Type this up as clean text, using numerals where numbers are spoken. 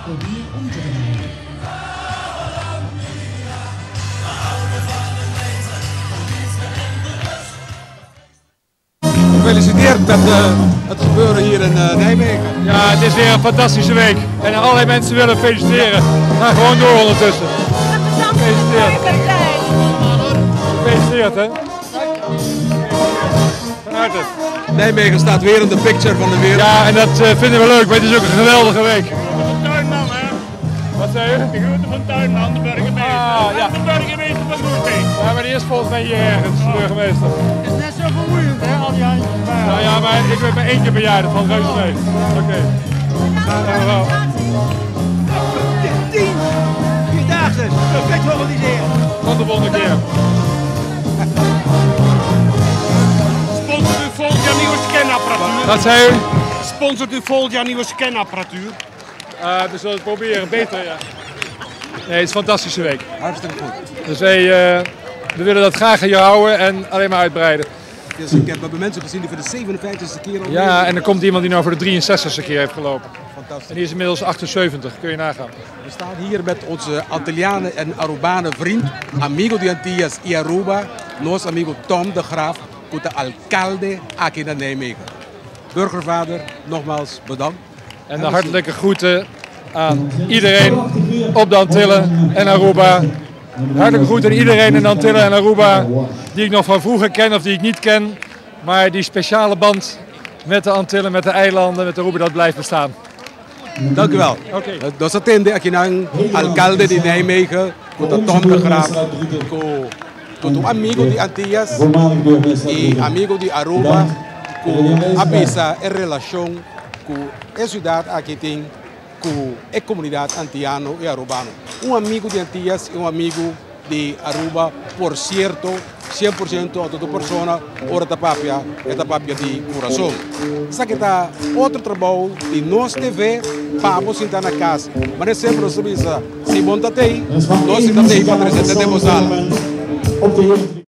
Probeer om te draaien. Gefeliciteerd met het gebeuren hier in Nijmegen. Ja, het is weer een fantastische week. En allerlei mensen willen feliciteren. Ga gewoon door ondertussen. Gefeliciteerd. Gefeliciteerd, hè. Van harte. Nijmegen staat weer in de picture van de wereld. Ja, en dat vinden we leuk, maar het is ook een geweldige week. Tuinman, hè? Wat zei je? De grote van Tuinman, de burgemeester. Ah, ja. De burgemeester van Groesbeek. Ja, maar die is volgens mij hier ergens, de burgemeester. Het is net zo vermoeiend, hè, al die handjes. Nou ja, maar ik ben maar 1 keer per jaar, dat valt reuze mee. Oké. Dankjewel. 10 Vierdaagse, perfect georganiseerd. Tot de volgende keer. Sponsort u volgend jaar nieuwe scanapparatuur? Wat zei u? Sponsort u volgend jaar nieuwe scanapparatuur? We zullen het proberen, beter ja. Nee, het is een fantastische week. Hartstikke goed. Dus we willen dat graag hier houden en alleen maar uitbreiden. Dus ik heb mensen gezien die voor de 57e keer al. Ja, en er komt iemand die nou voor de 63e keer heeft gelopen. Fantastisch. En die is inmiddels 78, kun je nagaan. We staan hier met onze Antillianen en Arubane vriend, amigo de Antillas y Aruba, nos amigo Tom de Graaf, de alcalde aquí in Nijmegen. Burgervader, nogmaals bedankt. En de hartelijke groeten aan iedereen op de Antillen en Aruba. Hartelijke groeten aan iedereen in de Antillen en Aruba die ik nog van vroeger ken of die ik niet ken. Maar die speciale band met de Antillen, met de eilanden, met Aruba, dat blijft bestaan. Dank u wel. Oké. Nos atende aquí ng alcalde de Nijmegen, de Tom de Graaf, de amigo de Antillas y amigo de Aruba, que avisa en relación con la ciudad aquí tem con la comunidad antillano y arubano. Un amigo de Antillas y un amigo de Aruba, por cierto, 100% a toda persona, ora tapapia, é tapapia de coração. Essa que está outro trabalho de nós TV, para você estar na casa. Mas é sempre o se monta aí, nós estamos aí para 300 de